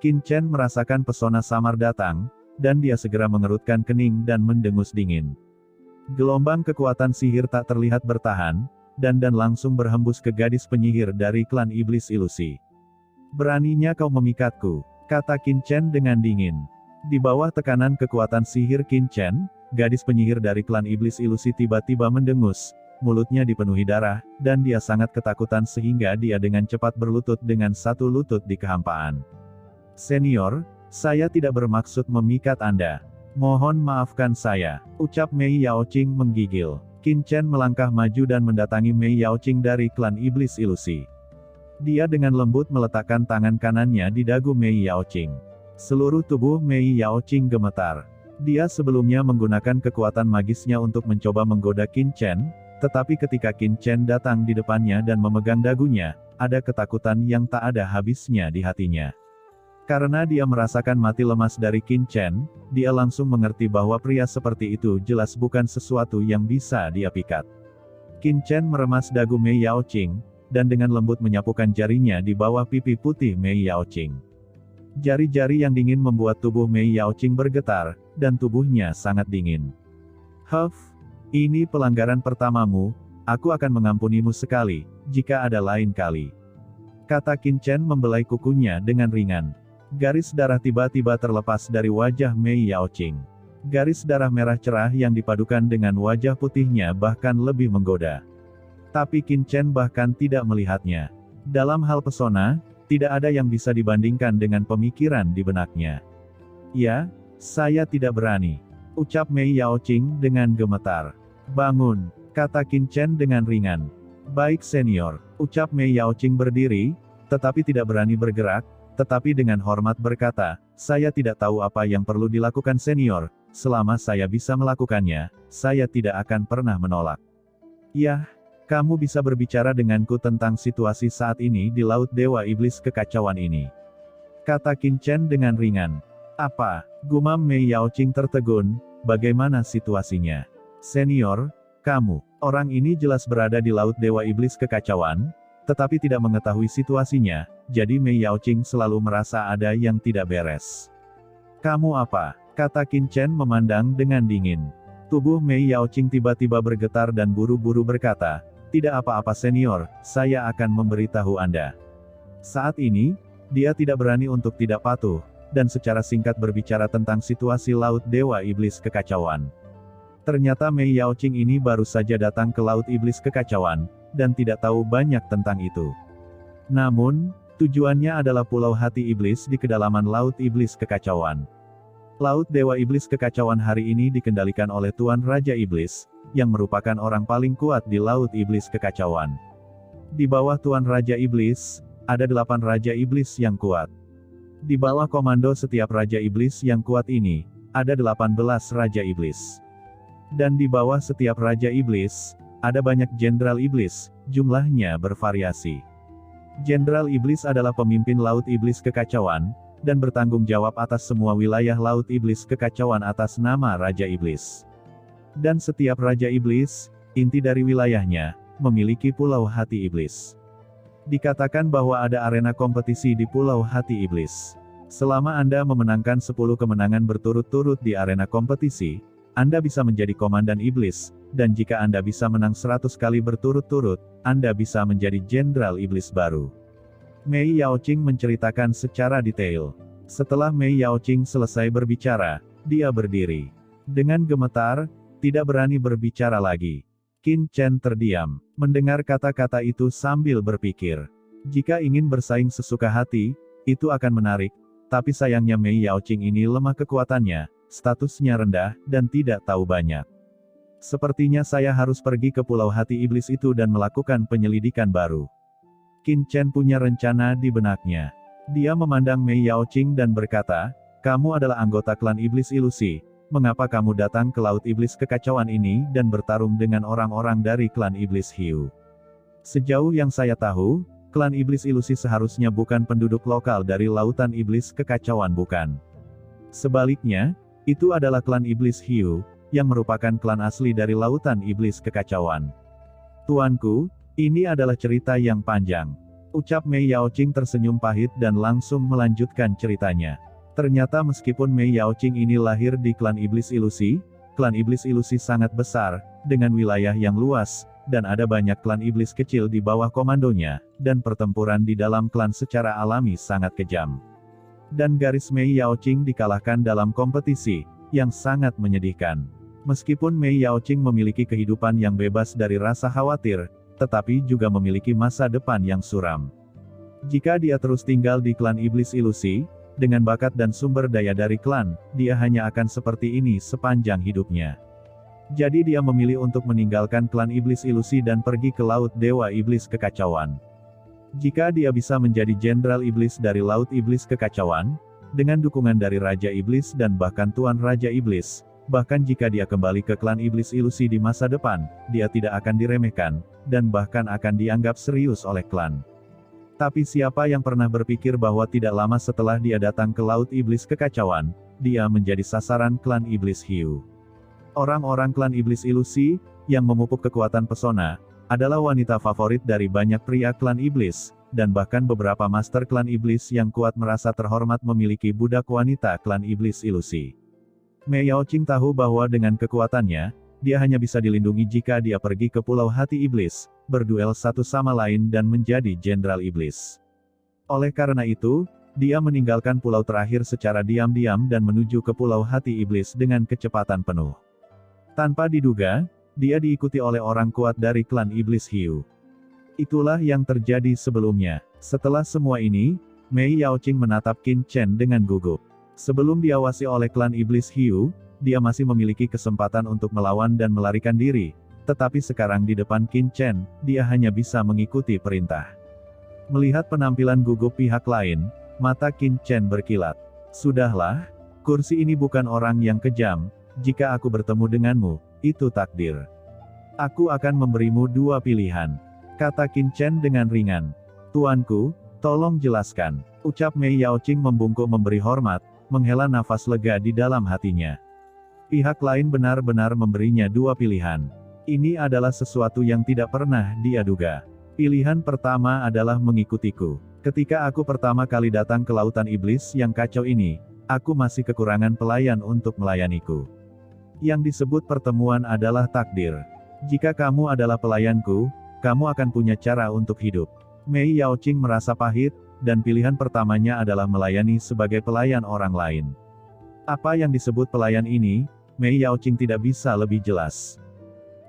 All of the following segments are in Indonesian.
Qin Chen merasakan pesona samar datang, dan dia segera mengerutkan kening dan mendengus dingin. Gelombang kekuatan sihir tak terlihat bertahan, dan langsung berhembus ke gadis penyihir dari klan iblis ilusi. "Beraninya kau memikatku," kata Qin Chen dengan dingin. Di bawah tekanan kekuatan sihir Qin Chen, gadis penyihir dari klan iblis ilusi tiba-tiba mendengus, mulutnya dipenuhi darah, dan dia sangat ketakutan sehingga dia dengan cepat berlutut dengan satu lutut di kehampaan. "Senior, saya tidak bermaksud memikat Anda. Mohon maafkan saya," ucap Mei Yaoqing menggigil. Qin Chen melangkah maju dan mendatangi Mei Yaoqing dari klan iblis ilusi. Dia dengan lembut meletakkan tangan kanannya di dagu Mei Yaoqing. Seluruh tubuh Mei Yaoqing gemetar. Dia sebelumnya menggunakan kekuatan magisnya untuk mencoba menggoda Qin Chen, tetapi ketika Qin Chen datang di depannya dan memegang dagunya, ada ketakutan yang tak ada habisnya di hatinya. Karena dia merasakan mati lemas dari Qin Chen, dia langsung mengerti bahwa pria seperti itu jelas bukan sesuatu yang bisa dia pikat. Qin Chen meremas dagu Mei Yaoqing, dan dengan lembut menyapukan jarinya di bawah pipi putih Mei Yaoqing. Jari-jari yang dingin membuat tubuh Mei Yaoqing bergetar, dan tubuhnya sangat dingin. "Huff, ini pelanggaran pertamamu, aku akan mengampunimu sekali, jika ada lain kali," kata Qin Chen membelai kukunya dengan ringan. Garis darah tiba-tiba terlepas dari wajah Mei Yaoqing. Garis darah merah cerah yang dipadukan dengan wajah putihnya bahkan lebih menggoda. Tapi Qin Chen bahkan tidak melihatnya. Dalam hal pesona, tidak ada yang bisa dibandingkan dengan pemikiran di benaknya. "Ya, saya tidak berani," ucap Mei Yaoqing dengan gemetar. "Bangun," kata Qin Chen dengan ringan. "Baik senior," ucap Mei Yaoqing berdiri, tetapi tidak berani bergerak, tetapi dengan hormat berkata, "Saya tidak tahu apa yang perlu dilakukan senior, selama saya bisa melakukannya, saya tidak akan pernah menolak." "Yah, kamu bisa berbicara denganku tentang situasi saat ini di Laut Dewa Iblis Kekacauan ini," kata Qin Chen dengan ringan. "Apa?" gumam Mei Yaoqing tertegun, "bagaimana situasinya?" "Senior, kamu, orang ini jelas berada di Laut Dewa Iblis Kekacauan, tetapi tidak mengetahui situasinya, jadi Mei Yaoqing selalu merasa ada yang tidak beres." "Kamu apa?" kata Qin Chen memandang dengan dingin. Tubuh Mei Yaoqing tiba-tiba bergetar dan buru-buru berkata, "Tidak apa-apa senior, saya akan memberitahu Anda." Saat ini, dia tidak berani untuk tidak patuh, dan secara singkat berbicara tentang situasi Laut Dewa Iblis Kekacauan. Ternyata Mei Yaoqing ini baru saja datang ke Laut Iblis Kekacauan, dan tidak tahu banyak tentang itu. Namun, tujuannya adalah Pulau Hati Iblis di kedalaman Laut Iblis Kekacauan. Laut Dewa Iblis Kekacauan hari ini dikendalikan oleh Tuan Raja Iblis, yang merupakan orang paling kuat di Laut Iblis Kekacauan. Di bawah Tuan Raja Iblis, ada 8 Raja Iblis yang kuat. Di bawah komando setiap Raja Iblis yang kuat ini, ada 18 Raja Iblis. Dan di bawah setiap Raja Iblis, ada banyak Jenderal Iblis, jumlahnya bervariasi. Jenderal Iblis adalah pemimpin Laut Iblis Kekacauan, dan bertanggung jawab atas semua wilayah Laut Iblis Kekacauan atas nama Raja Iblis. Dan setiap Raja Iblis, inti dari wilayahnya, memiliki Pulau Hati Iblis. Dikatakan bahwa ada arena kompetisi di Pulau Hati Iblis. Selama Anda memenangkan 10 kemenangan berturut-turut di arena kompetisi, Anda bisa menjadi Komandan Iblis, dan jika Anda bisa menang 100 kali berturut-turut, Anda bisa menjadi Jenderal Iblis baru. Mei Yaoqing menceritakan secara detail. Setelah Mei Yaoqing selesai berbicara, dia berdiri. Dengan gemetar, tidak berani berbicara lagi. Qin Chen terdiam, mendengar kata-kata itu sambil berpikir. Jika ingin bersaing sesuka hati, itu akan menarik, tapi sayangnya Mei Yaoqing ini lemah kekuatannya, statusnya rendah, dan tidak tahu banyak. Sepertinya saya harus pergi ke Pulau Hati Iblis itu dan melakukan penyelidikan baru. Qin Chen punya rencana di benaknya. Dia memandang Mei Yaoqing dan berkata, "Kamu adalah anggota klan Iblis Ilusi, mengapa kamu datang ke Laut Iblis Kekacauan ini dan bertarung dengan orang-orang dari klan Iblis Hiu?" Sejauh yang saya tahu, klan Iblis Ilusi seharusnya bukan penduduk lokal dari Lautan Iblis Kekacauan bukan. Sebaliknya, itu adalah klan Iblis Hiu, yang merupakan klan asli dari Lautan Iblis Kekacauan. "Tuanku, ini adalah cerita yang panjang," Ucap Mei Yaoqing tersenyum pahit dan langsung melanjutkan ceritanya. Ternyata meskipun Mei Yaoqing ini lahir di klan iblis ilusi sangat besar, dengan wilayah yang luas, dan ada banyak klan iblis kecil di bawah komandonya, dan pertempuran di dalam klan secara alami sangat kejam. Dan garis Mei Yaoqing dikalahkan dalam kompetisi, yang sangat menyedihkan. Meskipun Mei Yaoqing memiliki kehidupan yang bebas dari rasa khawatir, tetapi juga memiliki masa depan yang suram. Jika dia terus tinggal di klan iblis ilusi, dengan bakat dan sumber daya dari klan, dia hanya akan seperti ini sepanjang hidupnya. Jadi dia memilih untuk meninggalkan klan iblis ilusi dan pergi ke Laut Dewa Iblis Kekacauan. Jika dia bisa menjadi Jenderal Iblis dari Laut Iblis Kekacauan, dengan dukungan dari Raja Iblis dan bahkan Tuan Raja Iblis, bahkan jika dia kembali ke klan iblis ilusi di masa depan, dia tidak akan diremehkan, dan bahkan akan dianggap serius oleh klan. Tapi siapa yang pernah berpikir bahwa tidak lama setelah dia datang ke Laut Iblis Kekacauan, dia menjadi sasaran klan iblis hiu. Orang-orang klan iblis ilusi, yang memupuk kekuatan pesona, adalah wanita favorit dari banyak pria klan iblis, dan bahkan beberapa master klan iblis yang kuat merasa terhormat memiliki budak wanita klan iblis ilusi. Mei Yaoqing tahu bahwa dengan kekuatannya, dia hanya bisa dilindungi jika dia pergi ke Pulau Hati Iblis, berduel satu sama lain dan menjadi Jenderal Iblis. Oleh karena itu, dia meninggalkan pulau terakhir secara diam-diam dan menuju ke Pulau Hati Iblis dengan kecepatan penuh. Tanpa diduga, dia diikuti oleh orang kuat dari klan iblis hiu. Itulah yang terjadi sebelumnya. Setelah semua ini, Mei Yaoqing menatap Qin Chen dengan gugup. Sebelum diawasi oleh klan iblis hiu, dia masih memiliki kesempatan untuk melawan dan melarikan diri, tetapi sekarang di depan Qin Chen, dia hanya bisa mengikuti perintah. Melihat penampilan gugup pihak lain, mata Qin Chen berkilat. Sudahlah, kursi ini bukan orang yang kejam, jika aku bertemu denganmu, itu takdir. Aku akan memberimu dua pilihan, kata Qin Chen dengan ringan. Tuanku, tolong jelaskan, ucap Mei Yaoqing membungkuk memberi hormat, menghela nafas lega di dalam hatinya. Pihak lain benar-benar memberinya dua pilihan. Ini adalah sesuatu yang tidak pernah dia duga. Pilihan pertama adalah mengikutiku. Ketika aku pertama kali datang ke lautan iblis yang kacau ini, aku masih kekurangan pelayan untuk melayaniku. Yang disebut pertemuan adalah takdir. Jika kamu adalah pelayanku, kamu akan punya cara untuk hidup. Mei Yaoqing merasa pahit, dan pilihan pertamanya adalah melayani sebagai pelayan orang lain. Apa yang disebut pelayan ini, Mei Yaoqing tidak bisa lebih jelas.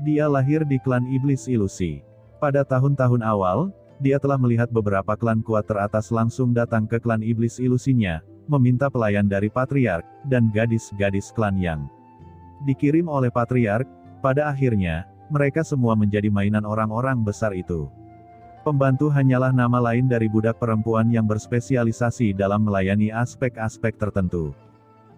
Dia lahir di klan iblis ilusi. Pada tahun-tahun awal, dia telah melihat beberapa klan kuat teratas langsung datang ke klan iblis ilusinya, meminta pelayan dari patriark, dan gadis-gadis klan yang dikirim oleh patriark. Pada akhirnya, mereka semua menjadi mainan orang-orang besar itu. Pembantu hanyalah nama lain dari budak perempuan yang berspesialisasi dalam melayani aspek-aspek tertentu.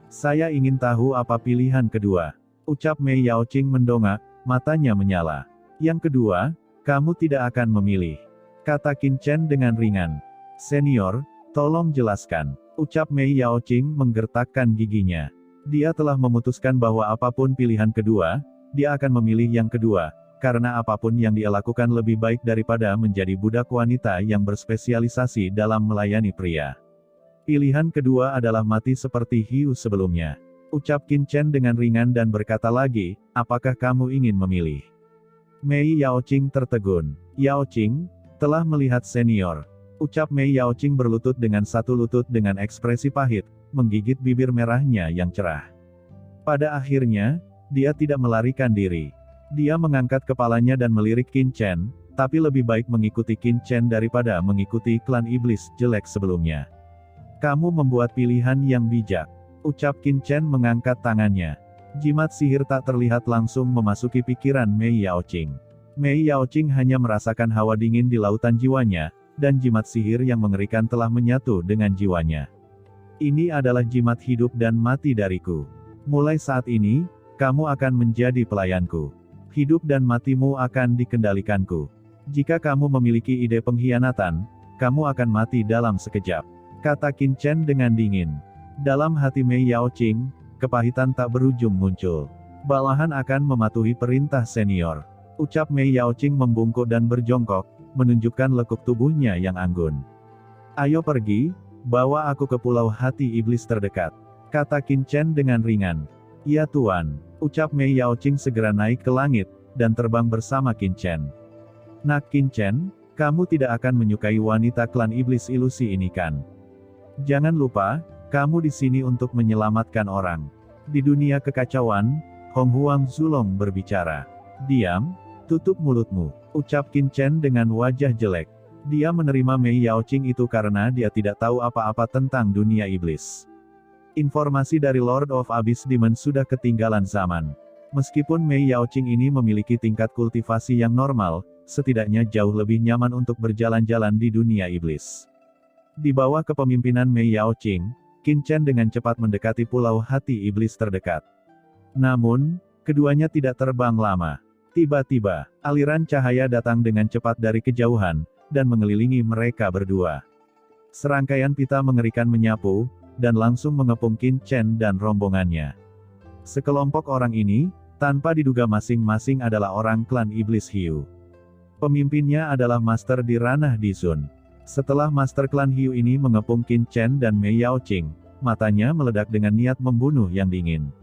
Saya ingin tahu apa pilihan kedua, ucap Mei Yaoqing mendongak, matanya menyala. Yang kedua, kamu tidak akan memilih, kata Qin Chen dengan ringan. Senior, tolong jelaskan, ucap Mei Yaoqing menggertakkan giginya. Dia telah memutuskan bahwa apapun pilihan kedua, dia akan memilih yang kedua, karena apapun yang dia lakukan lebih baik daripada menjadi budak wanita yang berspesialisasi dalam melayani pria. Pilihan kedua adalah mati seperti hiu sebelumnya, ucap Qin Chen dengan ringan dan berkata lagi, apakah kamu ingin memilih? Mei Yaoqing tertegun. Yaoqing, telah melihat senior, ucap Mei Yaoqing berlutut dengan satu lutut dengan ekspresi pahit, menggigit bibir merahnya yang cerah. Pada akhirnya, dia tidak melarikan diri. Dia mengangkat kepalanya dan melirik Qin Chen, tapi lebih baik mengikuti Qin Chen daripada mengikuti klan iblis jelek sebelumnya. Kamu membuat pilihan yang bijak, ucap Qin Chen mengangkat tangannya. Jimat sihir tak terlihat langsung memasuki pikiran Mei Yaoqing. Mei Yaoqing hanya merasakan hawa dingin di lautan jiwanya, dan jimat sihir yang mengerikan telah menyatu dengan jiwanya. Ini adalah jimat hidup dan mati dariku. Mulai saat ini, kamu akan menjadi pelayanku. Hidup dan matimu akan dikendalikanku. Jika kamu memiliki ide pengkhianatan, kamu akan mati dalam sekejap, kata Qin Chen dengan dingin. Dalam hati Mei Yaoqing, kepahitan tak berujung muncul. Balahan akan mematuhi perintah senior, ucap Mei Yaoqing membungkuk dan berjongkok, menunjukkan lekuk tubuhnya yang anggun. "Ayo pergi, bawa aku ke pulau hati iblis terdekat," kata Qin Chen dengan ringan. "Ya Tuan," ucap Mei Yaoqing segera naik ke langit, dan terbang bersama Qin Chen. "Nak Qin Chen, kamu tidak akan menyukai wanita klan iblis ilusi ini kan? Jangan lupa, kamu di sini untuk menyelamatkan orang." Di dunia kekacauan, Hong Huang Zulong berbicara. "Diam, tutup mulutmu," ucap Qin Chen dengan wajah jelek. Dia menerima Mei Yaoqing itu karena dia tidak tahu apa-apa tentang dunia iblis. Informasi dari Lord of Abyss Demon sudah ketinggalan zaman. Meskipun Mei Yaoqing ini memiliki tingkat kultivasi yang normal, setidaknya jauh lebih nyaman untuk berjalan-jalan di dunia iblis. Di bawah kepemimpinan Mei Yaoqing, Qin Chen dengan cepat mendekati pulau hati iblis terdekat. Namun, keduanya tidak terbang lama. Tiba-tiba, aliran cahaya datang dengan cepat dari kejauhan, dan mengelilingi mereka berdua. Serangkaian pita mengerikan menyapu, dan langsung mengepung Qin Chen dan rombongannya. Sekelompok orang ini, tanpa diduga masing-masing adalah orang klan iblis Hiu. Pemimpinnya adalah Master di ranah Dizun. Setelah Master klan Hiu ini mengepung Qin Chen dan Mei Yaoqing, matanya meledak dengan niat membunuh yang dingin.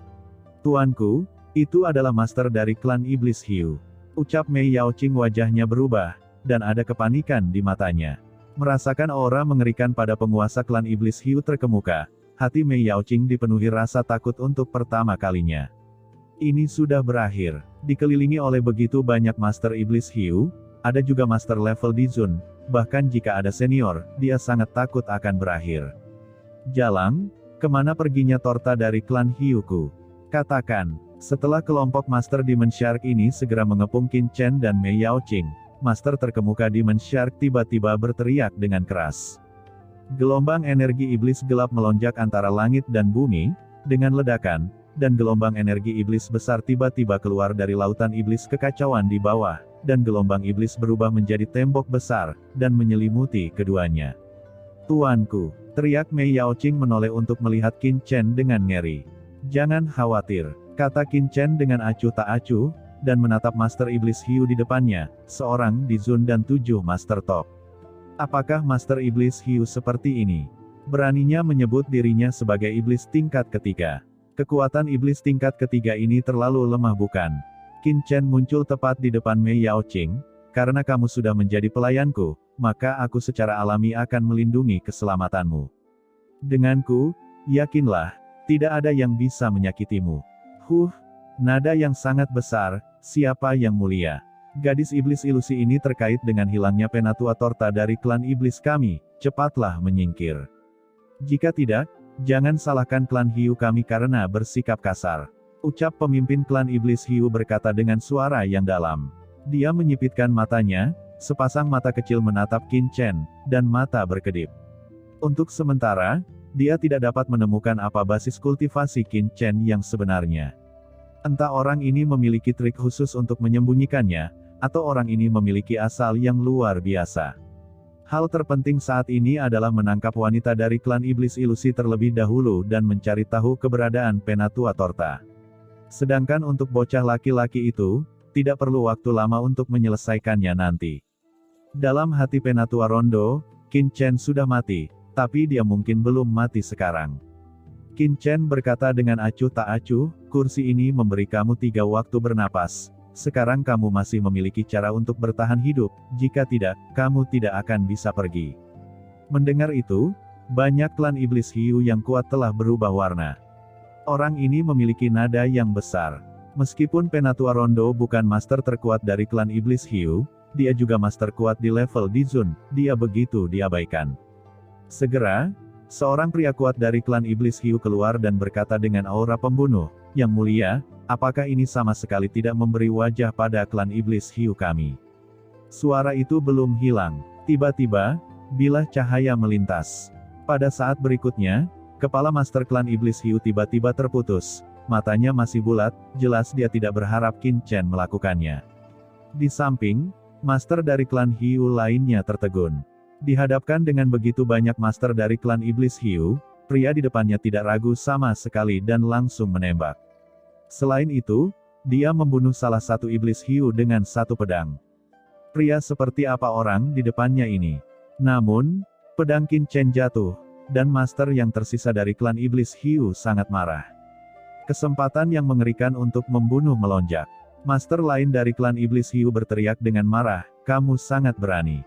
"Tuanku, itu adalah Master dari klan iblis Hiu," ucap Mei Yaoqing, wajahnya berubah, dan ada kepanikan di matanya. Merasakan aura mengerikan pada penguasa klan iblis Hiu terkemuka, hati Mei Yaoqing dipenuhi rasa takut untuk pertama kalinya. Ini sudah berakhir. Dikelilingi oleh begitu banyak Master iblis Hiu, ada juga Master level Dizun, bahkan jika ada senior, dia sangat takut akan berakhir. "Jalang, kemana perginya Torta dari klan Hiuku? Katakan." Setelah kelompok Master Demon Shark ini segera mengepung Qin Chen dan Mei Yaoqing, Master terkemuka Demon Shark tiba-tiba berteriak dengan keras. Gelombang energi iblis gelap melonjak antara langit dan bumi, dengan ledakan, dan gelombang energi iblis besar tiba-tiba keluar dari lautan iblis kekacauan di bawah, dan gelombang iblis berubah menjadi tembok besar, dan menyelimuti keduanya. "Tuanku," teriak Mei Yaoqing menoleh untuk melihat Qin Chen dengan ngeri. "Jangan khawatir," kata Qin Chen dengan acuh tak acuh, dan menatap Master Iblis Hiu di depannya, seorang Dizun dan 7 Master Top. Apakah Master Iblis Hiu seperti ini? Beraninya menyebut dirinya sebagai Iblis tingkat ketiga. Kekuatan Iblis tingkat ketiga ini terlalu lemah bukan? Qin Chen muncul tepat di depan Mei Yaoqing, "Karena kamu sudah menjadi pelayanku, maka aku secara alami akan melindungi keselamatanmu. Denganku, yakinlah, tidak ada yang bisa menyakitimu." Nada yang sangat besar, siapa yang mulia? Gadis iblis ilusi ini terkait dengan hilangnya Penatua Torta dari klan iblis kami, cepatlah menyingkir. Jika tidak, jangan salahkan klan Hiu kami karena bersikap kasar. Ucap pemimpin klan iblis Hiu berkata dengan suara yang dalam. Dia menyipitkan matanya, sepasang mata kecil menatap Qin Chen, dan mata berkedip. Untuk sementara, dia tidak dapat menemukan apa basis kultivasi Qin Chen yang sebenarnya. Entah orang ini memiliki trik khusus untuk menyembunyikannya, atau orang ini memiliki asal yang luar biasa. Hal terpenting saat ini adalah menangkap wanita dari klan iblis ilusi terlebih dahulu dan mencari tahu keberadaan Penatua Torta. Sedangkan untuk bocah laki-laki itu, tidak perlu waktu lama untuk menyelesaikannya nanti. Dalam hati Penatua Rondo, Qin Chen sudah mati, tapi dia mungkin belum mati sekarang. Qin Chen berkata dengan acuh tak acuh, "Kursi ini memberi kamu 3 waktu bernapas. Sekarang kamu masih memiliki cara untuk bertahan hidup, jika tidak, kamu tidak akan bisa pergi." Mendengar itu, banyak klan iblis Hiu yang kuat telah berubah warna. Orang ini memiliki nada yang besar. Meskipun Penatua Rondo bukan master terkuat dari klan iblis Hiu, dia juga master kuat di level Dizun, dia begitu diabaikan. Segera, seorang pria kuat dari klan iblis Hiu keluar dan berkata dengan aura pembunuh, "Yang mulia, apakah ini sama sekali tidak memberi wajah pada klan iblis Hiu kami?" Suara itu belum hilang. Tiba-tiba, bilah cahaya melintas. Pada saat berikutnya, kepala master klan iblis Hiu tiba-tiba terputus. Matanya masih bulat, jelas dia tidak berharap Qin Chen melakukannya. Di samping, master dari klan Hiu lainnya tertegun. Dihadapkan dengan begitu banyak master dari klan iblis Hiu, pria di depannya tidak ragu sama sekali dan langsung menembak. Selain itu, dia membunuh salah satu iblis Hiu dengan satu pedang. Pria seperti apa orang di depannya ini? Namun, pedang Qin Chen jatuh, dan master yang tersisa dari klan iblis hiu sangat marah. Kesempatan yang mengerikan untuk membunuh melonjak. Master lain dari klan iblis hiu berteriak dengan marah, "Kamu sangat berani.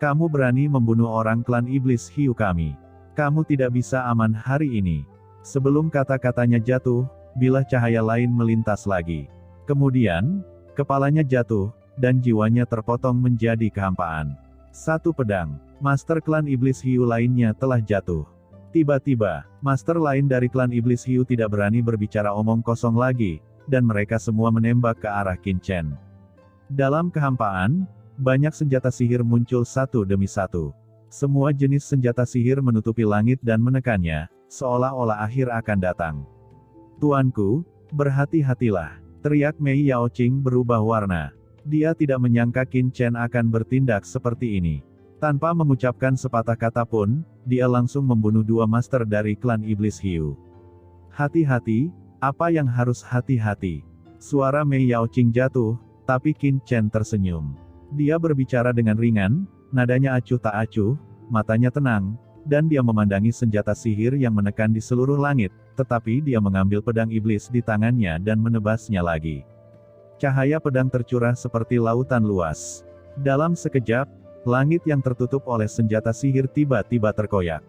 Kamu berani membunuh orang klan iblis hiu kami. Kamu tidak bisa aman hari ini." Sebelum kata-katanya jatuh, bilah cahaya lain melintas lagi. Kemudian, kepalanya jatuh, dan jiwanya terpotong menjadi kehampaan. Satu pedang. Master klan iblis hiu lainnya telah jatuh. Tiba-tiba, master lain dari klan iblis hiu tidak berani berbicara omong kosong lagi, dan mereka semua menembak ke arah Qin Chen. Dalam kehampaan, banyak senjata sihir muncul satu demi satu. Semua jenis senjata sihir menutupi langit dan menekannya, seolah-olah akhir akan datang. "Tuanku, berhati-hatilah," teriak Mei Yaoqing berubah warna. Dia tidak menyangka Qin Chen akan bertindak seperti ini. Tanpa mengucapkan sepatah kata pun, dia langsung membunuh dua master dari klan iblis hiu. "Hati-hati, apa yang harus hati-hati?" Suara Mei Yaoqing jatuh, tapi Qin Chen tersenyum. Dia berbicara dengan ringan, nadanya acuh tak acuh, matanya tenang, dan dia memandangi senjata sihir yang menekan di seluruh langit, tetapi dia mengambil pedang iblis di tangannya dan menebasnya lagi. Cahaya pedang tercurah seperti lautan luas. Dalam sekejap, langit yang tertutup oleh senjata sihir tiba-tiba terkoyak.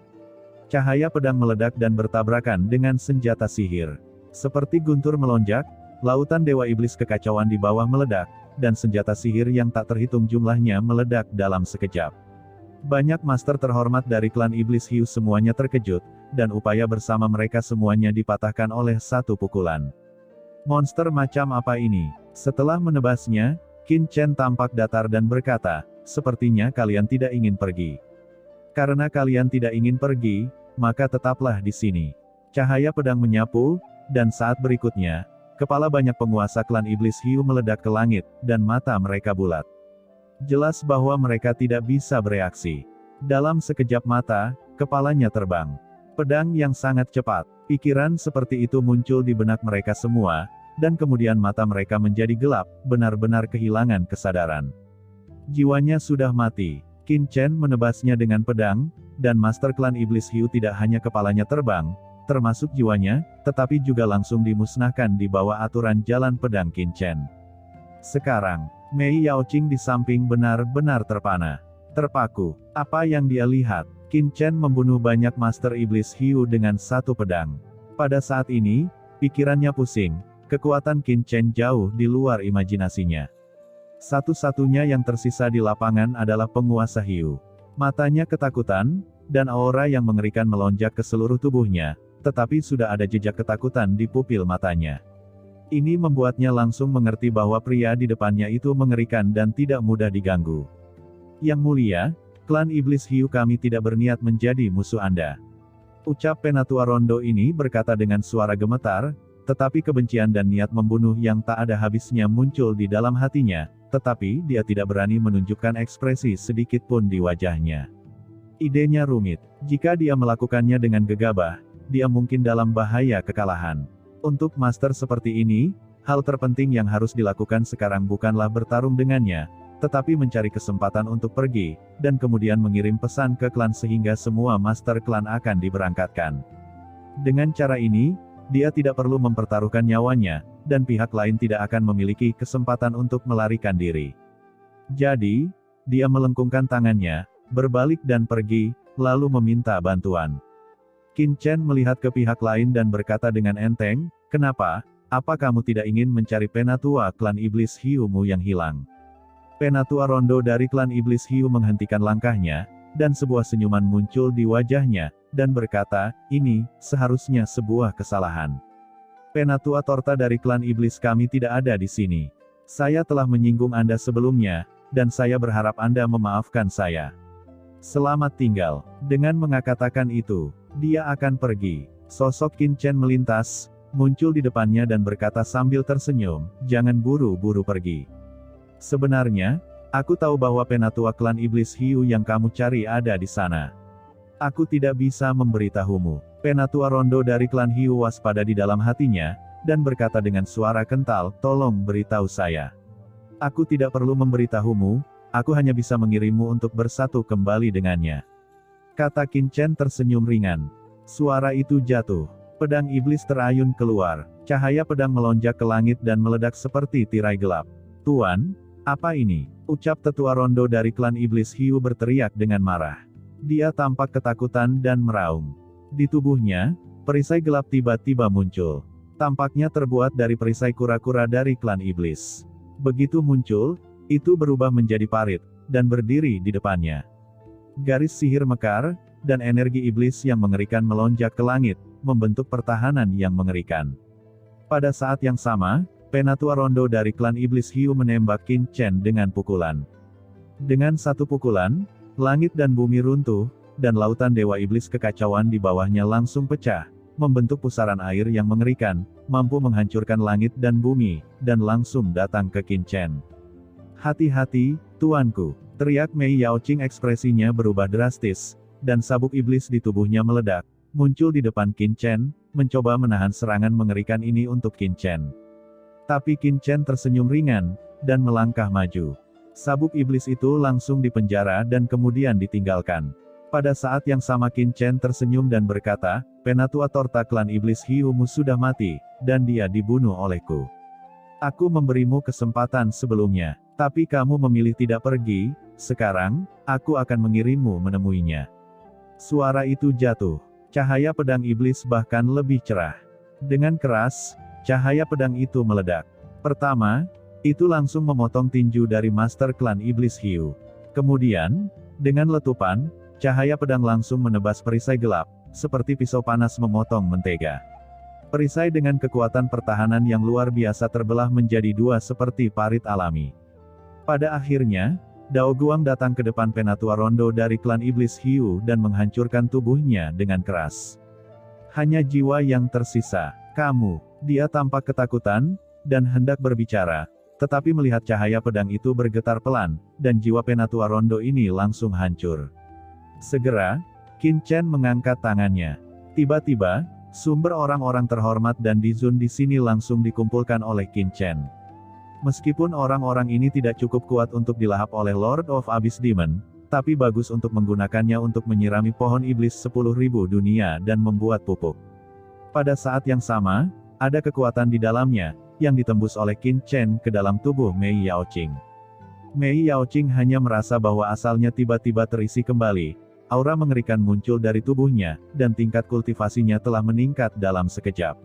Cahaya pedang meledak dan bertabrakan dengan senjata sihir. Seperti guntur melonjak, lautan dewa iblis kekacauan di bawah meledak, dan senjata sihir yang tak terhitung jumlahnya meledak dalam sekejap. Banyak master terhormat dari klan iblis hiu semuanya terkejut, dan upaya bersama mereka semuanya dipatahkan oleh satu pukulan. Monster macam apa ini? Setelah menebasnya, Qin Chen tampak datar dan berkata, "Sepertinya kalian tidak ingin pergi. Karena kalian tidak ingin pergi, maka tetaplah di sini." Cahaya pedang menyapu, dan saat berikutnya, kepala banyak penguasa klan iblis hiu meledak ke langit, dan mata mereka bulat. Jelas bahwa mereka tidak bisa bereaksi. Dalam sekejap mata, kepalanya terbang. Pedang yang sangat cepat. Pikiran seperti itu muncul di benak mereka semua, dan kemudian mata mereka menjadi gelap, benar-benar kehilangan kesadaran. Jiwanya sudah mati. Qin Chen menebasnya dengan pedang, dan master klan iblis hiu tidak hanya kepalanya terbang, termasuk jiwanya, tetapi juga langsung dimusnahkan di bawah aturan jalan pedang Qin Chen. Sekarang, Mei Yaoqing di samping benar-benar terpana. Terpaku. Apa yang dia lihat? Qin Chen membunuh banyak master iblis hiu dengan satu pedang. Pada saat ini, pikirannya pusing. Kekuatan Qin Chen jauh di luar imajinasinya. Satu-satunya yang tersisa di lapangan adalah penguasa hiu. Matanya ketakutan, dan aura yang mengerikan melonjak ke seluruh tubuhnya, tetapi sudah ada jejak ketakutan di pupil matanya. Ini membuatnya langsung mengerti bahwa pria di depannya itu mengerikan dan tidak mudah diganggu. "Yang mulia, klan iblis hiu kami tidak berniat menjadi musuh Anda," ucap Penatua Rondo ini berkata dengan suara gemetar, tetapi kebencian dan niat membunuh yang tak ada habisnya muncul di dalam hatinya, tetapi dia tidak berani menunjukkan ekspresi sedikit pun di wajahnya. Idenya rumit. Jika dia melakukannya dengan gegabah, dia mungkin dalam bahaya kekalahan. Untuk master seperti ini, hal terpenting yang harus dilakukan sekarang bukanlah bertarung dengannya, tetapi mencari kesempatan untuk pergi, dan kemudian mengirim pesan ke klan sehingga semua master klan akan diberangkatkan. Dengan cara ini, dia tidak perlu mempertaruhkan nyawanya, dan pihak lain tidak akan memiliki kesempatan untuk melarikan diri. Jadi, dia melengkungkan tangannya, berbalik dan pergi, lalu meminta bantuan. Qin Chen melihat ke pihak lain dan berkata dengan enteng, "Kenapa? Apa kamu tidak ingin mencari penatua klan iblis hiumu yang hilang?" Penatua Rondo dari klan iblis hiu menghentikan langkahnya, dan sebuah senyuman muncul di wajahnya, dan berkata, "Ini, seharusnya sebuah kesalahan. Penatua Torta dari klan iblis kami tidak ada di sini. Saya telah menyinggung Anda sebelumnya, dan saya berharap Anda memaafkan saya. Selamat tinggal." Dengan mengatakan itu, dia akan pergi. Sosok Qin Chen melintas, muncul di depannya dan berkata sambil tersenyum, "Jangan buru-buru pergi. Sebenarnya, aku tahu bahwa penatua klan iblis hiu yang kamu cari ada di sana. Aku tidak bisa memberitahumu." Penatua Rondo dari klan hiu waspada di dalam hatinya, dan berkata dengan suara kental, "Tolong beritahu saya. Aku tidak perlu memberitahumu, aku hanya bisa mengirimmu untuk bersatu kembali dengannya. Kata Qin Chen tersenyum ringan. Suara itu jatuh. Pedang iblis terayun keluar. Cahaya pedang melonjak ke langit dan meledak seperti tirai gelap. Tuan, apa ini? Ucap tetua rondo dari klan iblis hiu berteriak dengan marah. Dia tampak ketakutan dan meraung. Di tubuhnya, perisai gelap tiba-tiba muncul. Tampaknya terbuat dari perisai kura-kura dari klan iblis. Begitu muncul, itu berubah menjadi parit, dan berdiri di depannya. Garis sihir mekar, dan energi iblis yang mengerikan melonjak ke langit, membentuk pertahanan yang mengerikan. Pada saat yang sama, penatua rondo dari klan iblis hiu menembak Qin Chen dengan pukulan. Dengan satu pukulan, langit dan bumi runtuh, dan lautan dewa iblis kekacauan di bawahnya langsung pecah, membentuk pusaran air yang mengerikan, mampu menghancurkan langit dan bumi, dan langsung datang ke Qin Chen. Hati-hati, tuanku, teriak Mei Yaoqing, ekspresinya berubah drastis, dan sabuk iblis di tubuhnya meledak, muncul di depan Qin Chen, mencoba menahan serangan mengerikan ini untuk Qin Chen. Tapi Qin Chen tersenyum ringan, dan melangkah maju. Sabuk iblis itu langsung dipenjara dan kemudian ditinggalkan. Pada saat yang sama Qin Chen tersenyum dan berkata, penatua Torta klan iblis hiumu sudah mati, dan dia dibunuh olehku. Aku memberimu kesempatan sebelumnya, tapi kamu memilih tidak pergi, sekarang, aku akan mengirimmu menemuinya. Suara itu jatuh. Cahaya pedang iblis bahkan lebih cerah. Dengan keras, cahaya pedang itu meledak. Pertama, itu langsung memotong tinju dari master klan iblis hiu. Kemudian, dengan letupan, cahaya pedang langsung menebas perisai gelap, seperti pisau panas memotong mentega. Perisai dengan kekuatan pertahanan yang luar biasa terbelah menjadi dua seperti parit alami. Pada akhirnya, Dao Guang datang ke depan penatua rondo dari klan iblis hiu dan menghancurkan tubuhnya dengan keras. Hanya jiwa yang tersisa. Kamu. Dia tampak ketakutan, dan hendak berbicara, tetapi melihat cahaya pedang itu bergetar pelan, dan jiwa penatua rondo ini langsung hancur. Segera, Qin Chen mengangkat tangannya. Tiba-tiba, sumber orang-orang terhormat dan Dizun di sini langsung dikumpulkan oleh Qin Chen. Meskipun orang-orang ini tidak cukup kuat untuk dilahap oleh Lord of Abyss Demon, tapi bagus untuk menggunakannya untuk menyirami pohon iblis 10.000 dunia dan membuat pupuk. Pada saat yang sama, ada kekuatan di dalamnya, yang ditembus oleh Qin Chen ke dalam tubuh Mei Yaoqing. Mei Yaoqing hanya merasa bahwa asalnya tiba-tiba terisi kembali, aura mengerikan muncul dari tubuhnya, dan tingkat kultivasinya telah meningkat dalam sekejap.